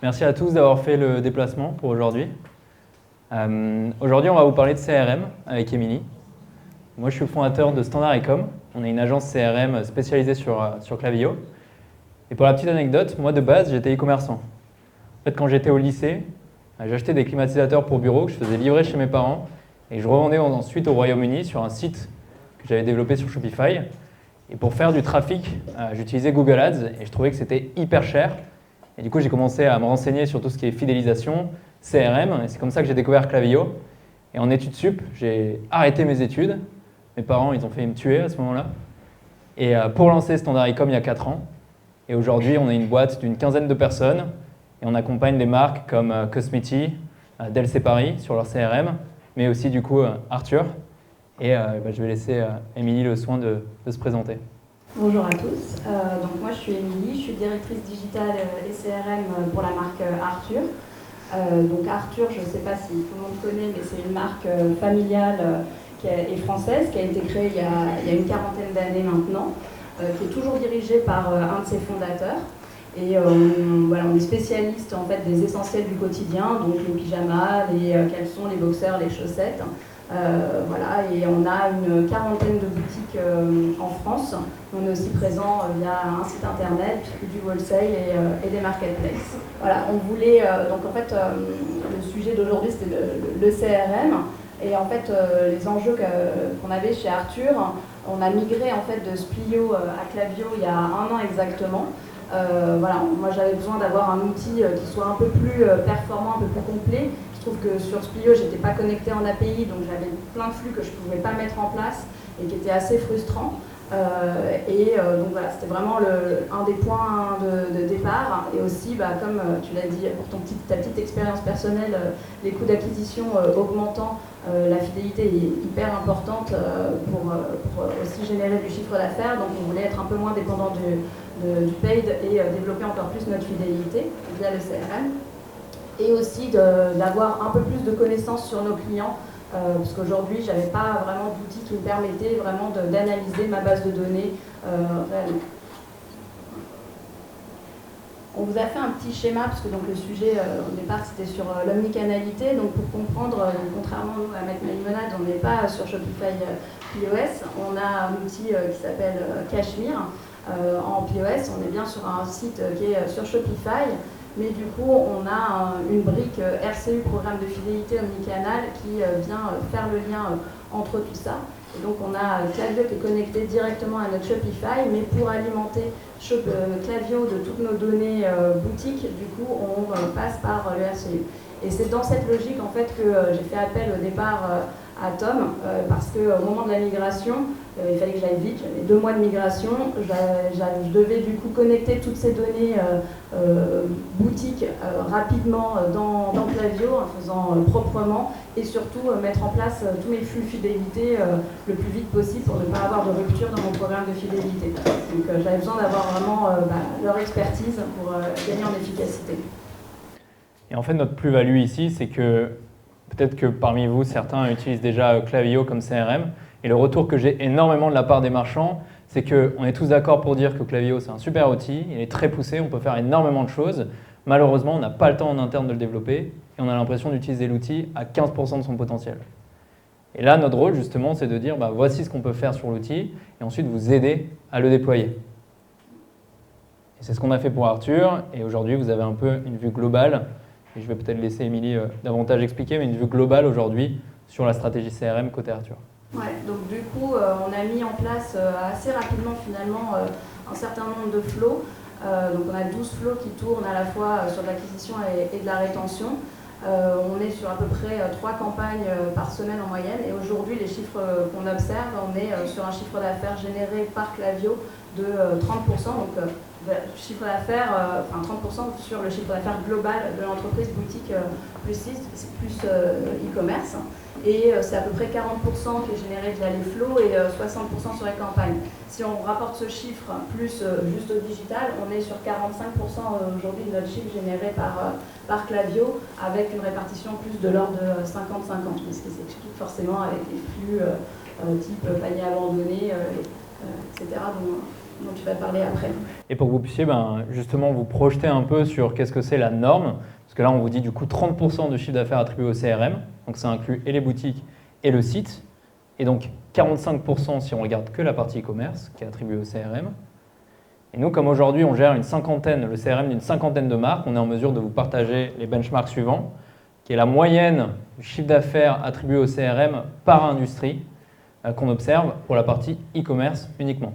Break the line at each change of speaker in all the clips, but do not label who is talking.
Merci à tous d'avoir fait le déplacement pour aujourd'hui. Aujourd'hui, on va vous parler de CRM avec Émilie. Moi, je suis le fondateur de Standard Ecom. On est une agence CRM spécialisée sur Klaviyo. Et pour la petite anecdote, moi, de base, j'étais e-commerçant. En fait, quand j'étais au lycée, j'achetais des climatisateurs pour bureau que je faisais livrer chez mes parents et je revendais ensuite au Royaume-Uni sur un site que j'avais développé sur Shopify. Et pour faire du trafic, j'utilisais Google Ads et je trouvais que c'était hyper cher. Et du coup, j'ai commencé à me renseigner sur tout ce qui est fidélisation, CRM, et c'est comme ça que j'ai découvert Klaviyo. Et en études sup, j'ai arrêté mes études. Mes parents, ils ont failli me tuer à ce moment-là. Et pour lancer Standard Ecom il y a 4 ans. Et aujourd'hui, on est une boîte d'une quinzaine de personnes et on accompagne des marques comme Cosmeti, Delcé Paris sur leur CRM, mais aussi du coup Arthur. Et je vais laisser Émilie le soin de se présenter.
Bonjour à tous, donc moi je suis Émilie, je suis directrice digitale et CRM pour la marque Arthur. Donc Arthur, je ne sais pas si tout le monde connaît, mais c'est une marque familiale et française qui a été créée il y a une quarantaine d'années maintenant, qui est toujours dirigée par un de ses fondateurs. Et on est spécialiste en fait des essentiels du quotidien, donc les pyjamas, les caleçons, les boxers, les chaussettes. Et on a une quarantaine de boutiques en France. On est aussi présent via un site internet, du wholesale et des marketplaces. Voilà, on voulait le sujet d'aujourd'hui c'était le CRM et en fait les enjeux qu'on avait chez Arthur. On a migré en fait de Splio à Klaviyo il y a 1 an exactement. Moi j'avais besoin d'avoir un outil qui soit un peu plus performant, un peu plus complet. Je trouve que sur Splio, je n'étais pas connectée en API, donc j'avais plein de flux que je ne pouvais pas mettre en place et qui étaient assez frustrants. C'était vraiment un des points de départ. Et aussi, comme tu l'as dit, pour ta petite expérience personnelle, les coûts d'acquisition augmentant, la fidélité est hyper importante pour aussi générer du chiffre d'affaires. Donc on voulait être un peu moins dépendant du paid et développer encore plus notre fidélité via le CRM. Et aussi d'avoir un peu plus de connaissances sur nos clients, parce qu'aujourd'hui, je n'avais pas vraiment d'outils qui me permettaient vraiment d'analyser ma base de données réellement. On vous a fait un petit schéma, parce que donc, le sujet au départ c'était sur l'omnicanalité. Donc pour comprendre, contrairement nous, à Make My Limonade, on n'est pas sur Shopify POS, on a un outil qui s'appelle Cashmere en POS, on est bien sur un site qui est sur Shopify. Mais du coup, on a une brique RCU, programme de fidélité omnicanal, qui vient faire le lien entre tout ça. Et donc, on a Klaviyo qui est connecté directement à notre Shopify, mais pour alimenter Klaviyo de toutes nos données boutiques, du coup, on passe par le RCU. Et c'est dans cette logique, en fait, que j'ai fait appel au départ à Tom, parce qu'au moment de la migration, il fallait que j'aille vite, j'avais 2 mois de migration, je devais du coup connecter toutes ces données boutiques rapidement dans Klaviyo en faisant proprement et surtout mettre en place tous mes flux fidélité le plus vite possible pour ne pas avoir de rupture dans mon programme de fidélité. Donc j'avais besoin d'avoir vraiment leur expertise pour gagner en efficacité.
Et en fait, notre plus-value ici, c'est que peut-être que parmi vous, certains utilisent déjà Klaviyo comme CRM. Et le retour que j'ai énormément de la part des marchands, c'est qu'on est tous d'accord pour dire que Klaviyo, c'est un super outil, il est très poussé, on peut faire énormément de choses. Malheureusement, on n'a pas le temps en interne de le développer et on a l'impression d'utiliser l'outil à 15% de son potentiel. Et là, notre rôle, justement, c'est de dire voici ce qu'on peut faire sur l'outil et ensuite vous aider à le déployer. Et c'est ce qu'on a fait pour Arthur. Et aujourd'hui, vous avez un peu une vue globale. Et je vais peut-être laisser Émilie davantage expliquer, mais une vue globale aujourd'hui sur la stratégie CRM côté Arthur.
Ouais, donc du coup, on a mis en place assez rapidement finalement un certain nombre de flows. Donc on a 12 flows qui tournent à la fois sur de l'acquisition et de la rétention. On est sur à peu près 3 campagnes par semaine en moyenne. Et aujourd'hui, les chiffres qu'on observe, on est sur un chiffre d'affaires généré par Klaviyo de 30%. Donc chiffre d'affaires, 30% sur le chiffre d'affaires global de l'entreprise boutique plus 6, c'est plus e-commerce. Et c'est à peu près 40% qui est généré via les flows et 60% sur les campagnes. Si on rapporte ce chiffre plus juste au digital, on est sur 45% aujourd'hui de notre chiffre généré par Klaviyo, avec une répartition plus de l'ordre de 50-50, ce qui s'explique forcément avec les flux type panier abandonné, etc. dont tu vas parler après.
Et pour que vous puissiez justement vous projeter un peu sur qu'est-ce que c'est la norme, parce que là on vous dit du coup 30% de chiffre d'affaires attribué au CRM, donc ça inclut et les boutiques et le site, et donc 45% si on regarde que la partie e-commerce qui est attribuée au CRM. Et nous, comme aujourd'hui on gère le CRM d'une cinquantaine de marques, on est en mesure de vous partager les benchmarks suivants, qui est la moyenne du chiffre d'affaires attribué au CRM par industrie qu'on observe pour la partie e-commerce uniquement,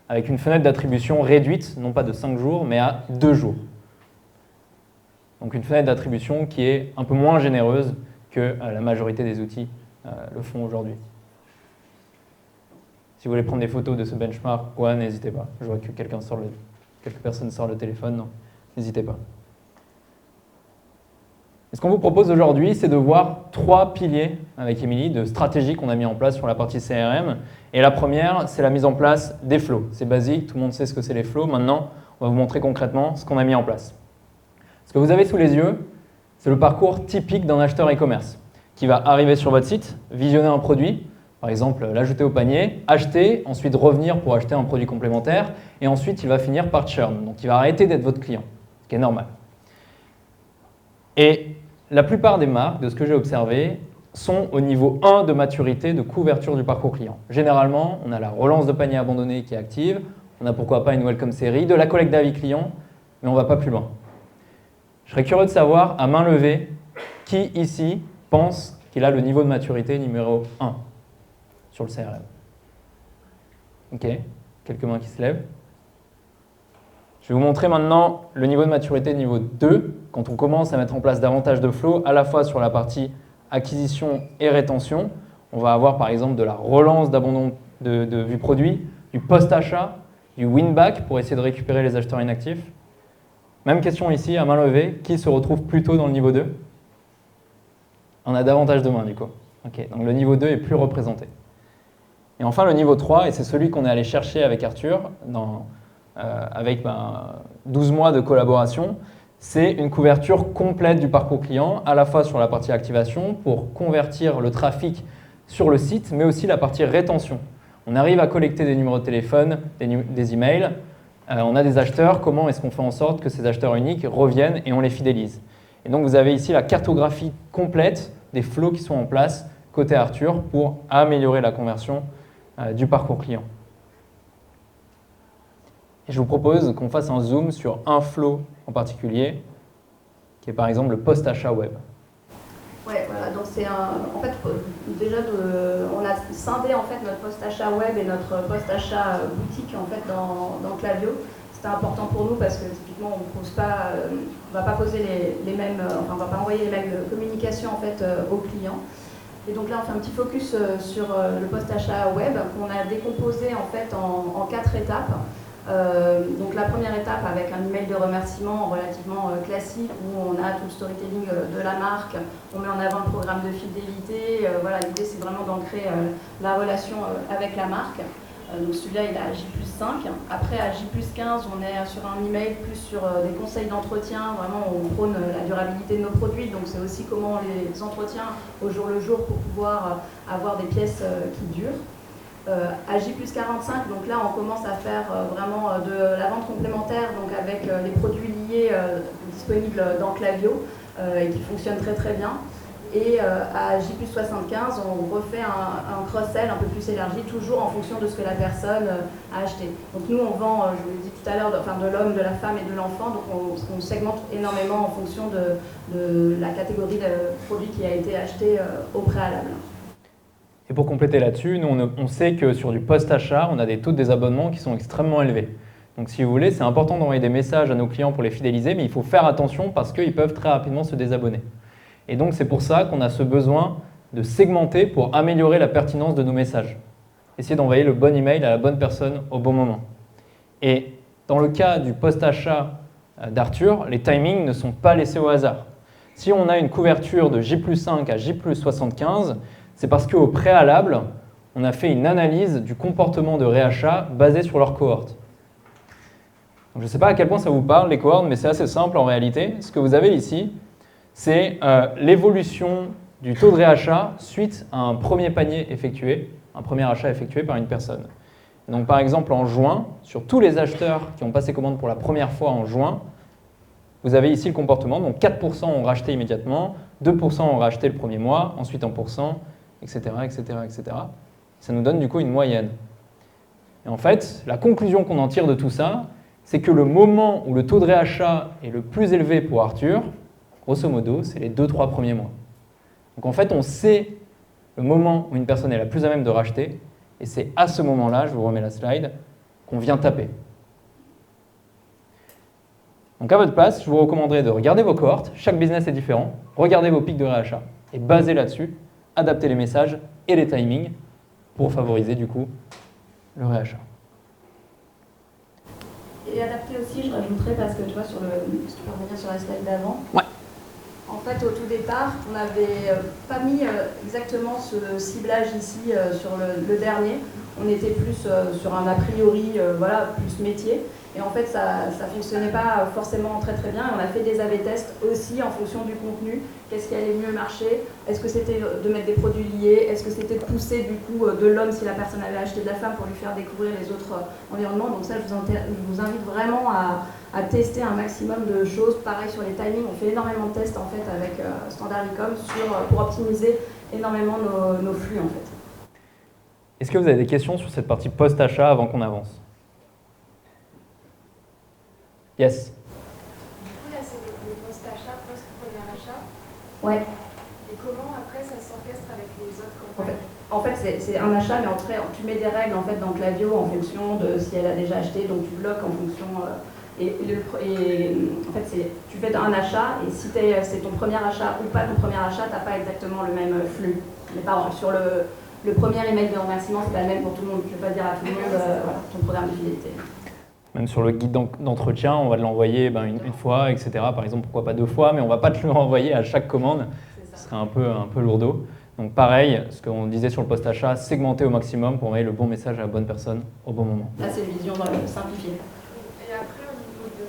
avec une fenêtre d'attribution réduite, non pas de 5 jours, mais à 2 jours. Donc une fenêtre d'attribution qui est un peu moins généreuse que la majorité des outils le font aujourd'hui. Si vous voulez prendre des photos de ce benchmark, ouais, n'hésitez pas. Je vois que quelques personnes sortent le téléphone, non, n'hésitez pas. Et ce qu'on vous propose aujourd'hui, c'est de voir 3 piliers avec Émilie de stratégies qu'on a mis en place sur la partie CRM. Et la première, c'est la mise en place des flows. C'est basique, tout le monde sait ce que c'est les flows. Maintenant, on va vous montrer concrètement ce qu'on a mis en place. Ce que vous avez sous les yeux, c'est le parcours typique d'un acheteur e-commerce qui va arriver sur votre site, visionner un produit, par exemple l'ajouter au panier, acheter, ensuite revenir pour acheter un produit complémentaire, et ensuite il va finir par churn. Donc il va arrêter d'être votre client, ce qui est normal. Et la plupart des marques, de ce que j'ai observé, sont au niveau 1 de maturité de couverture du parcours client. Généralement, on a la relance de panier abandonné qui est active, on a pourquoi pas une welcome série, de la collecte d'avis client, mais on ne va pas plus loin. Je serais curieux de savoir, à main levée, qui ici pense qu'il a le niveau de maturité numéro 1 sur le CRM. Ok, quelques mains qui se lèvent. Je vais vous montrer maintenant le niveau de maturité niveau 2, quand on commence à mettre en place davantage de flow, à la fois sur la partie acquisition et rétention. On va avoir par exemple de la relance d'abandon de vue produit, du post-achat, du win-back pour essayer de récupérer les acheteurs inactifs. Même question ici, à main levée, qui se retrouve plutôt dans le niveau 2 ? On a davantage de mains du coup. Ok, donc le niveau 2 est plus représenté. Et enfin le niveau 3, et c'est celui qu'on est allé chercher avec Arthur, avec 12 mois de collaboration, c'est une couverture complète du parcours client, à la fois sur la partie activation pour convertir le trafic sur le site, mais aussi la partie rétention. On arrive à collecter des numéros de téléphone, des emails, on a des acheteurs, comment est-ce qu'on fait en sorte que ces acheteurs uniques reviennent et on les fidélise. Et donc vous avez ici la cartographie complète des flows qui sont en place côté Arthur pour améliorer la conversion du parcours client. Et je vous propose qu'on fasse un zoom sur un flow en particulier, qui est par exemple le post-achat web.
Ouais, voilà, donc c'est en fait, déjà, on a scindé en fait notre post-achat web et notre post-achat boutique en fait dans Klaviyo. C'était important pour nous parce que typiquement on va pas poser les mêmes, on va pas envoyer les mêmes communications en fait aux clients. Et donc là on fait un petit focus sur le post-achat web qu'on a décomposé en fait en 4 étapes. Donc la première étape avec un email de remerciement relativement classique où on a tout le storytelling de la marque, on met en avant le programme de fidélité, voilà, l'idée c'est vraiment d'ancrer la relation avec la marque. Donc celui-là il est à J+5, après à J+15 on est sur un email plus sur des conseils d'entretien, vraiment on prône la durabilité de nos produits, donc c'est aussi comment on les entretient au jour le jour pour pouvoir avoir des pièces qui durent. À J+45, donc là on commence à faire vraiment de la vente complémentaire, donc avec les produits liés disponibles dans Klaviyo et qui fonctionnent très très bien. Et à J+75, on refait un cross-sell un peu plus élargi, toujours en fonction de ce que la personne a acheté. Donc nous on vend, je vous l'ai dit tout à l'heure, de l'homme, de la femme et de l'enfant, donc on segmente énormément en fonction de la catégorie de produits qui a été acheté au préalable.
Et pour compléter là-dessus, nous on sait que sur du post-achat, on a des taux de désabonnement qui sont extrêmement élevés. Donc si vous voulez, c'est important d'envoyer des messages à nos clients pour les fidéliser, mais il faut faire attention parce qu'ils peuvent très rapidement se désabonner. Et donc c'est pour ça qu'on a ce besoin de segmenter pour améliorer la pertinence de nos messages. Essayer d'envoyer le bon email à la bonne personne au bon moment. Et dans le cas du post-achat d'Arthur, les timings ne sont pas laissés au hasard. Si on a une couverture de J+5 à J+75, c'est parce qu'au préalable, on a fait une analyse du comportement de réachat basé sur leur cohorte. Donc, je ne sais pas à quel point ça vous parle, les cohortes, mais c'est assez simple en réalité. Ce que vous avez ici, c'est l'évolution du taux de réachat suite à un premier panier effectué, un premier achat effectué par une personne. Donc par exemple en juin, sur tous les acheteurs qui ont passé commande pour la première fois en juin, vous avez ici le comportement, donc 4% ont racheté immédiatement, 2% ont racheté le premier mois, ensuite 1%, etc., etc., etc. Ça nous donne du coup une moyenne. Et en fait, la conclusion qu'on en tire de tout ça, c'est que le moment où le taux de réachat est le plus élevé pour Arthur, grosso modo, c'est les 2-3 premiers mois. Donc en fait, on sait le moment où une personne est la plus à même de racheter, et c'est à ce moment-là, je vous remets la slide, qu'on vient taper. Donc à votre place, je vous recommanderais de regarder vos cohortes, chaque business est différent, regardez vos pics de réachat, et basé là-dessus, adapter les messages et les timings pour favoriser du coup le réachat.
Et adapter aussi, je rajouterais, parce que tu vois, si tu peux revenir sur la slide d'avant.
Ouais.
En fait, au tout départ, on n'avait pas mis exactement ce ciblage ici sur le dernier. On était plus sur un a priori, voilà, plus métier. Et en fait, ça ne fonctionnait pas forcément très très bien. On a fait des A/B tests aussi en fonction du contenu. Qu'est-ce qui allait mieux marcher? Est-ce que c'était de mettre des produits liés? Est-ce que c'était de pousser du coup de l'homme si la personne avait acheté de la femme pour lui faire découvrir les autres environnements? Donc ça, je vous invite vraiment à tester un maximum de choses. Pareil sur les timings, on fait énormément de tests en fait avec Standard Ecom pour optimiser énormément nos flux en fait.
Est-ce que vous avez des questions sur cette partie post-achat avant qu'on avance? Yes.
Du coup, là, c'est le post-achat, post-premier achat.
Ouais.
Et comment, après, ça s'orchestre avec les autres campagnes?
En fait c'est un achat, mais tu mets des règles en fait, dans Klaviyo en fonction de si elle a déjà acheté, donc tu bloques en fonction... en fait, tu fais un achat, et si c'est ton premier achat ou pas ton premier achat, tu n'as pas exactement le même flux. Mais par exemple, sur le premier email de remerciement, c'est pas le même pour tout le monde. Tu ne peux pas dire à tout le monde voilà, ton programme de fidélité.
Même sur le guide d'entretien, on va l'envoyer une fois, etc. Par exemple, pourquoi pas 2 fois, mais on ne va pas te le renvoyer à chaque commande. Ce serait un peu lourdeau. Donc pareil, ce qu'on disait sur le post-achat, segmenter au maximum pour envoyer le bon message à la bonne personne au bon moment.
Là, c'est une vision simplifiée.
Et après, au niveau de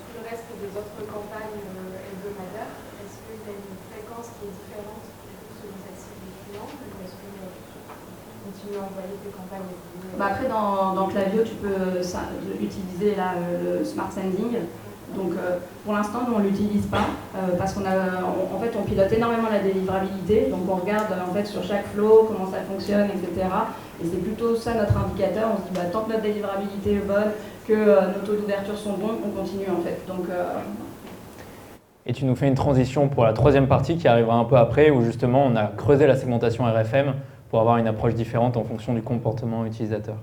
tout le reste des autres campagnes hebdomadaires, est-ce qu'il y a une fréquence qui est différente selon cette cible du client, ou est-ce que tu continues à envoyer tes campagnes?
Après, dans Klaviyo, tu peux utiliser là, le Smart Sending. Donc, pour l'instant, nous, on ne l'utilise pas parce en fait, on pilote énormément la délivrabilité. Donc, on regarde en fait, sur chaque flow comment ça fonctionne, etc. Et c'est plutôt ça notre indicateur. On se dit, tant que notre délivrabilité est bonne, que nos taux d'ouverture sont bons, on continue en fait. Donc,
Et tu nous fais une transition pour la troisième partie qui arrivera un peu après, où justement, on a creusé la segmentation RFM pour avoir une approche différente en fonction du comportement utilisateur.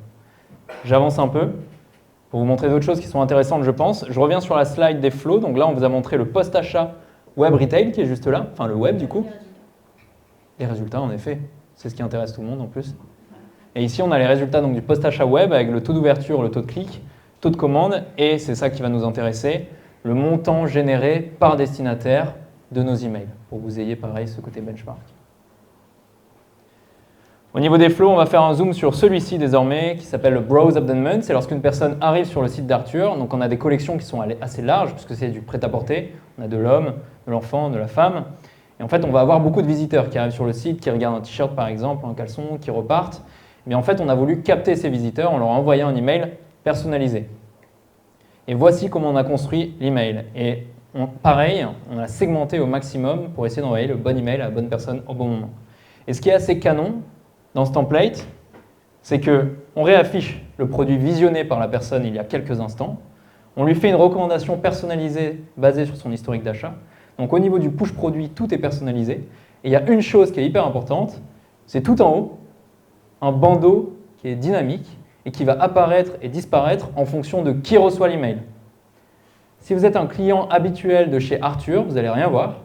J'avance un peu pour vous montrer d'autres choses qui sont intéressantes, je pense. Je reviens sur la slide des flows. Donc là, on vous a montré le post-achat web retail qui est juste là, enfin le web du coup. Les résultats, en effet, c'est ce qui intéresse tout le monde en plus. Et ici, on a les résultats donc, du post-achat web avec le taux d'ouverture, le taux de clic, taux de commande, et c'est ça qui va nous intéresser, le montant généré par destinataire de nos emails, pour que vous ayez pareil ce côté benchmark. Au niveau des flows, on va faire un zoom sur celui-ci désormais, qui s'appelle le Browse of the Month. C'est lorsqu'une personne arrive sur le site d'Arthur. Donc on a des collections qui sont assez larges, puisque c'est du prêt-à-porter. On a de l'homme, de l'enfant, de la femme. Et en fait, on va avoir beaucoup de visiteurs qui arrivent sur le site, qui regardent un t-shirt par exemple, un caleçon, qui repartent. Mais en fait, on a voulu capter ces visiteurs en leur envoyant un email personnalisé. Et voici comment on a construit l'email. Et pareil, on a segmenté au maximum pour essayer d'envoyer le bon email à la bonne personne au bon moment. Et ce qui est assez canon, dans ce template, c'est qu'on réaffiche le produit visionné par la personne il y a quelques instants, on lui fait une recommandation personnalisée basée sur son historique d'achat. Donc au niveau du push produit, tout est personnalisé. Et il y a une chose qui est hyper importante, c'est tout en haut, un bandeau qui est dynamique et qui va apparaître et disparaître en fonction de qui reçoit l'email. Si vous êtes un client habituel de chez Arthur, vous n'allez rien voir.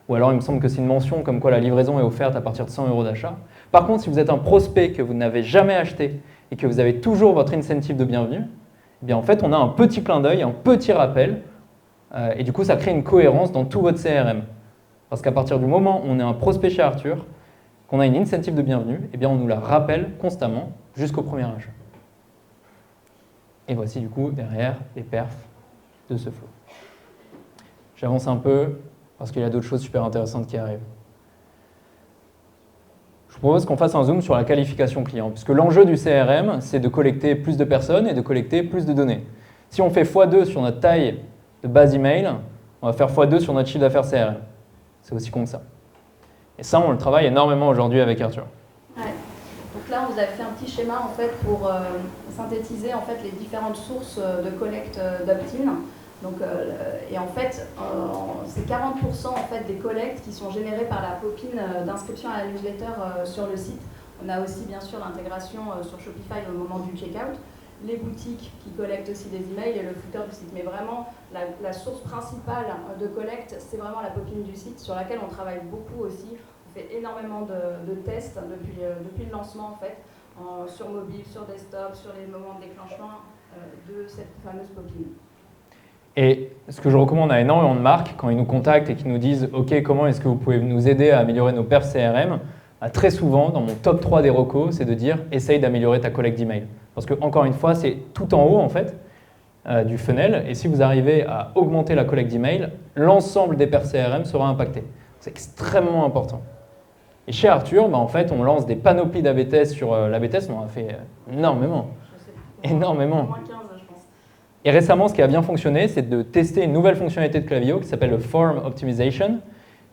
Ou alors il me semble que c'est une mention comme quoi la livraison est offerte à partir de 100 € d'achat. Par contre, si vous êtes un prospect que vous n'avez jamais acheté et que vous avez toujours votre incentive de bienvenue, eh bien en fait, on a un petit clin d'œil, un petit rappel, et du coup, ça crée une cohérence dans tout votre CRM. Parce qu'à partir du moment où on est un prospect chez Arthur, qu'on a une incentive de bienvenue, eh bien on nous la rappelle constamment jusqu'au premier achat. Et voici du coup derrière les perfs de ce flow. J'avance un peu parce qu'il y a d'autres choses super intéressantes qui arrivent. Je vous propose qu'on fasse un zoom sur la qualification client, puisque l'enjeu du CRM, c'est de collecter plus de personnes et de collecter plus de données. Si on fait x2 sur notre taille de base email, on va faire x2 sur notre chiffre d'affaires CRM. C'est aussi con que ça. Et ça, on le travaille énormément aujourd'hui avec Arthur.
Ouais. Donc là, on vous a fait un petit schéma en fait, pour synthétiser en fait, les différentes sources de collecte d'opt-in. Donc, et en fait, c'est 40% en fait, des collectes qui sont générées par la pop-in d'inscription à la newsletter sur le site. On a aussi bien sûr l'intégration sur Shopify au moment du checkout, les boutiques qui collectent aussi des emails et le footer du site. Mais vraiment, la source principale de collecte, c'est vraiment la pop-in du site sur laquelle on travaille beaucoup aussi. On fait énormément de tests depuis le lancement en fait, sur mobile, sur desktop, sur les moments de déclenchement de cette fameuse pop-in.
Et ce que je recommande à énormément de marques, quand ils nous contactent et qu'ils nous disent « Ok, comment est-ce que vous pouvez nous aider à améliorer nos perfs CRM ?» Très souvent, dans mon top 3 des recos, c'est de dire « Essaye d'améliorer ta collecte d'email ». Parce que, encore une fois, c'est tout en haut en fait, du funnel. Et si vous arrivez à augmenter la collecte d'email, l'ensemble des perfs CRM sera impacté. C'est extrêmement important. Et chez Arthur, en fait, on lance des panoplies d'AB tests sur l'AB test. On en a fait énormément. Énormément.
Moins 15, je pense.
Et récemment, ce qui a bien fonctionné, c'est de tester une nouvelle fonctionnalité de Klaviyo qui s'appelle le Form Optimization,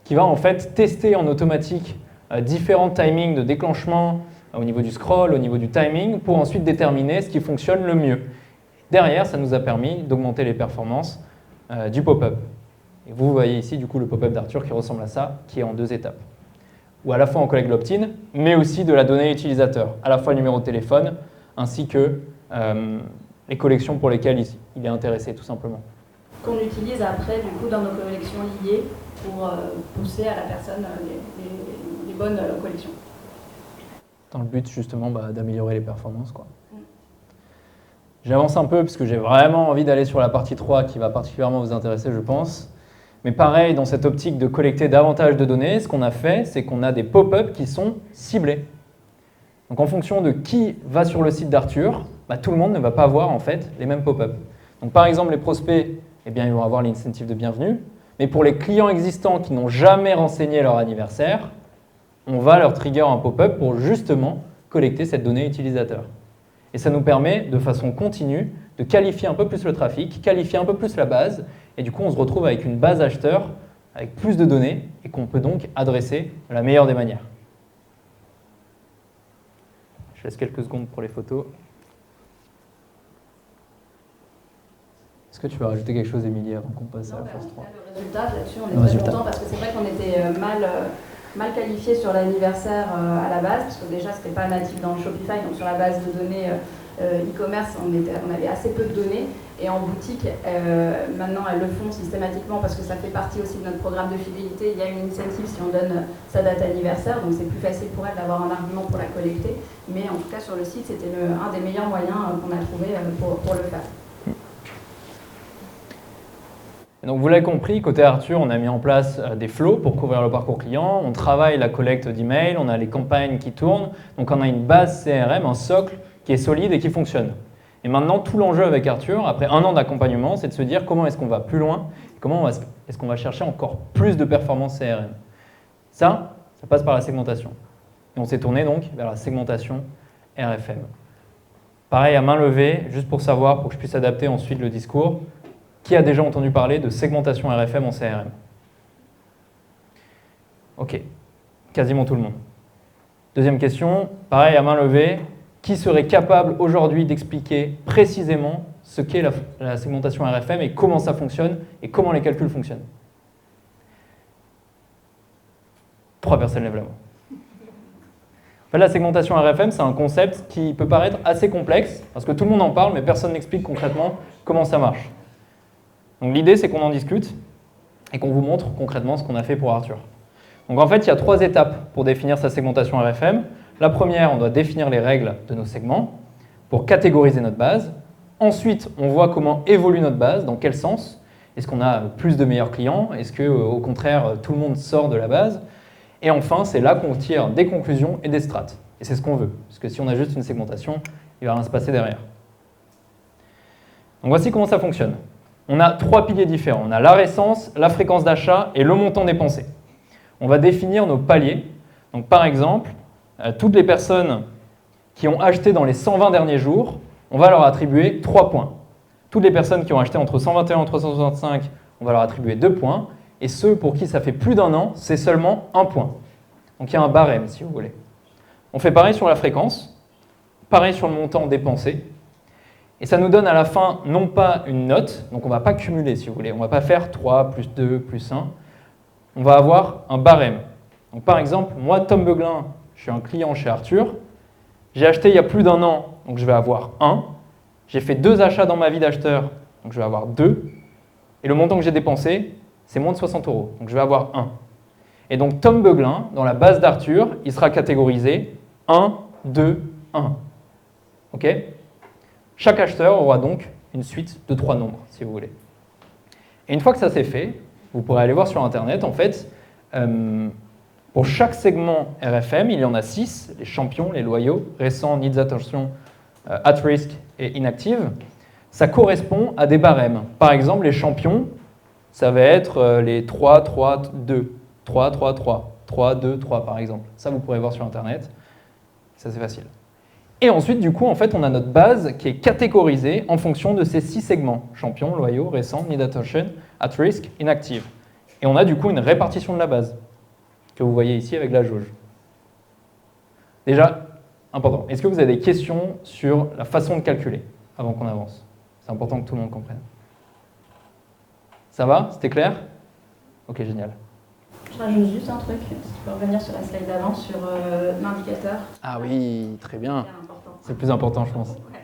qui va en fait tester en automatique différents timings de déclenchement au niveau du scroll, au niveau du timing, pour ensuite déterminer ce qui fonctionne le mieux. Derrière, ça nous a permis d'augmenter les performances du pop-up. Et vous voyez ici du coup le pop-up d'Arthur qui ressemble à ça, qui est en 2 étapes. Où à la fois on collecte l'opt-in, mais aussi de la donnée utilisateur, à la fois le numéro de téléphone, ainsi que les collections pour lesquelles il est intéressé, tout simplement.
Qu'on utilise après, du coup, dans nos collections liées pour pousser à la personne les bonnes collections.
Dans le but, justement, d'améliorer les performances, quoi. J'avance un peu, parce que j'ai vraiment envie d'aller sur la partie 3, qui va particulièrement vous intéresser, je pense. Mais pareil, dans cette optique de collecter davantage de données, ce qu'on a fait, c'est qu'on a des pop-up qui sont ciblés. Donc en fonction de qui va sur le site d'Arthur, tout le monde ne va pas avoir en fait les mêmes pop-up. Donc par exemple, les prospects, eh bien, ils vont avoir l'incentive de bienvenue. Mais pour les clients existants qui n'ont jamais renseigné leur anniversaire, on va leur trigger un pop-up pour justement collecter cette donnée utilisateur. Et ça nous permet de façon continue de qualifier un peu plus le trafic, qualifier un peu plus la base, et du coup on se retrouve avec une base acheteur avec plus de données et qu'on peut donc adresser de la meilleure des manières. Je laisse quelques secondes pour les photos. Est-ce que tu veux rajouter quelque chose, Émilie, avant qu'on passe à la phase 3 ?
Le résultat, là-dessus, on est très content parce que c'est vrai qu'on était mal qualifié sur l'anniversaire à la base, parce que déjà, ce n'était pas natif dans le Shopify, donc sur la base de données e-commerce, on avait assez peu de données. Et en boutique, maintenant, elles le font systématiquement parce que ça fait partie aussi de notre programme de fidélité. Il y a une incentive si on donne sa date anniversaire, donc c'est plus facile pour elle d'avoir un argument pour la collecter. Mais en tout cas, sur le site, c'était un des meilleurs moyens qu'on a trouvé pour le faire.
Donc vous l'avez compris, côté Arthur, on a mis en place des flows pour couvrir le parcours client, on travaille la collecte d'emails, on a les campagnes qui tournent, donc on a une base CRM, un socle qui est solide et qui fonctionne. Et maintenant, tout l'enjeu avec Arthur, après 1 an d'accompagnement, c'est de se dire comment est-ce qu'on va plus loin, comment est-ce qu'on va chercher encore plus de performance CRM. Ça passe par la segmentation. Et on s'est tourné donc vers la segmentation RFM. Pareil, à main levée, juste pour savoir, pour que je puisse adapter ensuite le discours, qui a déjà entendu parler de segmentation RFM en CRM? Ok, quasiment tout le monde. Deuxième question, pareil à main levée, qui serait capable aujourd'hui d'expliquer précisément ce qu'est la segmentation RFM et comment ça fonctionne et comment les calculs fonctionnent? 3 personnes lèvent la main. En fait, la segmentation RFM, c'est un concept qui peut paraître assez complexe parce que tout le monde en parle, mais personne n'explique concrètement comment ça marche. Donc l'idée, c'est qu'on en discute et qu'on vous montre concrètement ce qu'on a fait pour Arthur. Donc en fait, il y a 3 étapes pour définir sa segmentation RFM. La première, on doit définir les règles de nos segments pour catégoriser notre base. Ensuite, on voit comment évolue notre base, dans quel sens. Est-ce qu'on a plus de meilleurs clients? Est-ce qu'au contraire, tout le monde sort de la base? Et enfin, c'est là qu'on tire des conclusions et des strates. Et c'est ce qu'on veut, parce que si on a juste une segmentation, il ne va rien se passer derrière. Donc voici comment ça fonctionne. On a 3 piliers différents. On a la récence, la fréquence d'achat et le montant dépensé. On va définir nos paliers. Donc par exemple, toutes les personnes qui ont acheté dans les 120 derniers jours, on va leur attribuer 3 points. Toutes les personnes qui ont acheté entre 121 et 365, on va leur attribuer 2 points. Et ceux pour qui ça fait plus d'un an, c'est seulement 1 point. Donc il y a un barème, si vous voulez. On fait pareil sur la fréquence, pareil sur le montant dépensé. Et ça nous donne à la fin, non pas une note, donc on ne va pas cumuler, si vous voulez. On ne va pas faire 3, plus 2, plus 1. On va avoir un barème. Donc par exemple, moi, Tom Beuglin, je suis un client chez Arthur. J'ai acheté il y a plus d'un an, donc je vais avoir 1. J'ai fait 2 achats dans ma vie d'acheteur, donc je vais avoir 2. Et le montant que j'ai dépensé, c'est moins de 60 €, donc je vais avoir 1. Et donc Tom Beuglin, dans la base d'Arthur, il sera catégorisé 1, 2, 1. OK ? Chaque acheteur aura donc une suite de 3 nombres, si vous voulez. Et une fois que ça c'est fait, vous pourrez aller voir sur Internet, en fait, pour chaque segment RFM, il y en a 6, les champions, les loyaux, récents, needs attention, at risk et inactive. Ça correspond à des barèmes. Par exemple, les champions, ça va être les 3, 3, 2, 3, 3, 3, 3, 2, 3 par exemple. Ça, vous pourrez voir sur Internet. Ça, c'est facile. Et ensuite, du coup, en fait, on a notre base qui est catégorisée en fonction de ces 6 segments. Champions, loyaux, récents, need attention, at risk, inactive. Et on a du coup une répartition de la base que vous voyez ici avec la jauge. Déjà, important. Est-ce que vous avez des questions sur la façon de calculer avant qu'on avance? C'est important que tout le monde comprenne. Ça va? C'était clair? Ok, génial.
Je rajoute juste un truc, si tu peux revenir sur la slide d'avant, sur l'indicateur.
Ah oui, très bien. C'est le
C'est
plus important, je pense.
Ouais.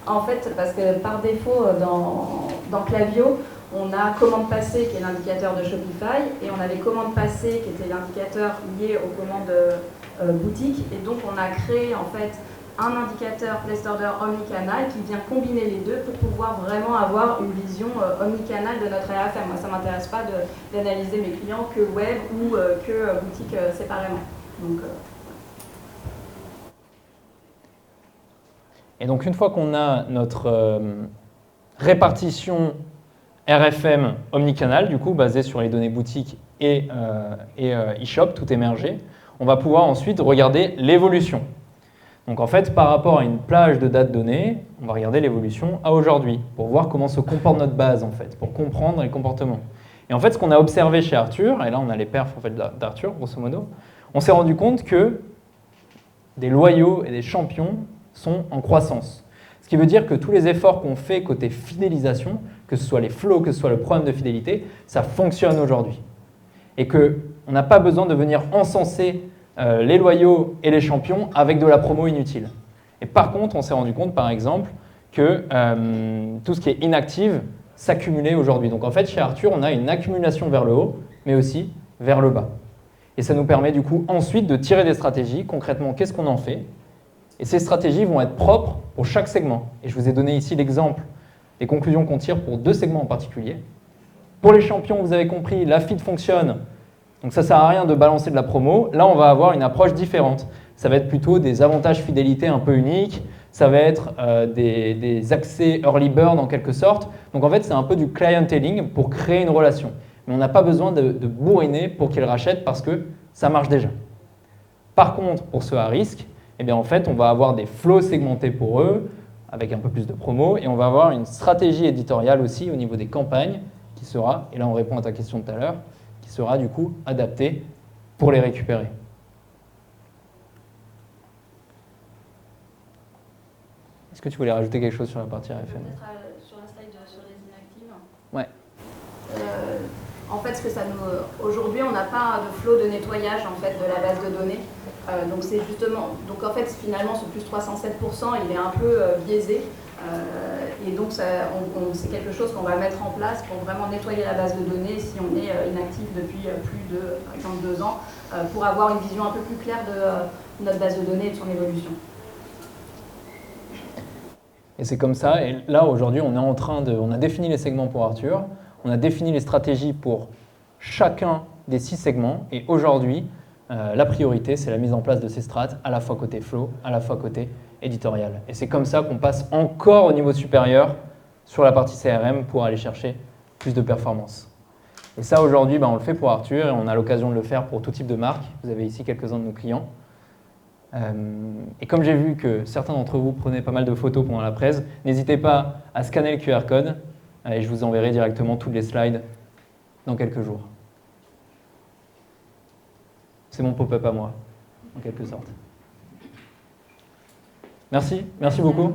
En fait, parce que par défaut, dans Klaviyo, on a commande passée qui est l'indicateur de Shopify et on avait commande passée qui était l'indicateur lié aux commandes boutique. Et donc, on a créé en fait un indicateur PlayStorder omnicanal qui vient combiner les deux pour pouvoir vraiment avoir une vision omnicanal de notre RFM. Moi, ça ne m'intéresse pas d'analyser mes clients que web ou que boutique séparément. Donc,
Et donc, une fois qu'on a notre répartition RFM omnicanal, du coup, basée sur les données boutiques et eShop, tout émergé, on va pouvoir ensuite regarder l'évolution. Donc en fait, par rapport à une plage de dates données, on va regarder l'évolution à aujourd'hui pour voir comment se comporte notre base en fait, pour comprendre les comportements. Et en fait, ce qu'on a observé chez Arthur, et là on a les perfs en fait, d'Arthur, grosso modo, on s'est rendu compte que des loyaux et des champions sont en croissance. Ce qui veut dire que tous les efforts qu'on fait côté fidélisation, que ce soit les flows, que ce soit le programme de fidélité, ça fonctionne aujourd'hui. Et qu'on n'a pas besoin de venir encenser les loyaux et les champions avec de la promo inutile. Et par contre, on s'est rendu compte, par exemple, que tout ce qui est inactive s'accumulait aujourd'hui. Donc en fait, chez Arthur, on a une accumulation vers le haut, mais aussi vers le bas. Et ça nous permet du coup ensuite de tirer des stratégies. Concrètement, qu'est-ce qu'on en fait? Et ces stratégies vont être propres pour chaque segment. Et je vous ai donné ici l'exemple des conclusions qu'on tire pour 2 segments en particulier. Pour les champions, vous avez compris, la feed fonctionne. Donc ça ne sert à rien de balancer de la promo. Là, on va avoir une approche différente. Ça va être plutôt des avantages fidélité un peu uniques. Ça va être des accès early bird en quelque sorte. Donc en fait, c'est un peu du clienteling pour créer une relation. Mais on n'a pas besoin de bourriner pour qu'ils rachètent parce que ça marche déjà. Par contre, pour ceux à risque, eh bien, en fait, on va avoir des flows segmentés pour eux, avec un peu plus de promo, et on va avoir une stratégie éditoriale aussi au niveau des campagnes qui sera, et là on répond à ta question de tout à l'heure, qui sera du coup adaptée pour les récupérer. Est-ce que tu voulais rajouter quelque chose sur la partie RFM?
peut-être sur la slide sur les inactives.
Ouais.
En fait, aujourd'hui, on n'a pas de flow de nettoyage en fait, de la base de données. Donc c'est justement, donc en fait finalement ce plus 307%, il est un peu biaisé. Et donc c'est quelque chose qu'on va mettre en place pour vraiment nettoyer la base de données si on est inactif depuis plus de, par exemple, 2 ans, pour avoir une vision un peu plus claire de notre base de données et de son évolution.
Et c'est comme ça, et là aujourd'hui on a défini les segments pour Arthur, on a défini les stratégies pour chacun des 6 segments, et aujourd'hui la priorité c'est la mise en place de ces strates, à la fois côté flow, à la fois côté éditorial. Et c'est comme ça qu'on passe encore au niveau supérieur sur la partie CRM pour aller chercher plus de performance. Et ça aujourd'hui on le fait pour Arthur, et on a l'occasion de le faire pour tout type de marque. Vous avez ici quelques-uns de nos clients. Et comme j'ai vu que certains d'entre vous prenaient pas mal de photos pendant la presse, n'hésitez pas à scanner le QR code et je vous enverrai directement toutes les slides dans quelques jours. C'est mon pop-up à moi, en quelque sorte. Merci beaucoup.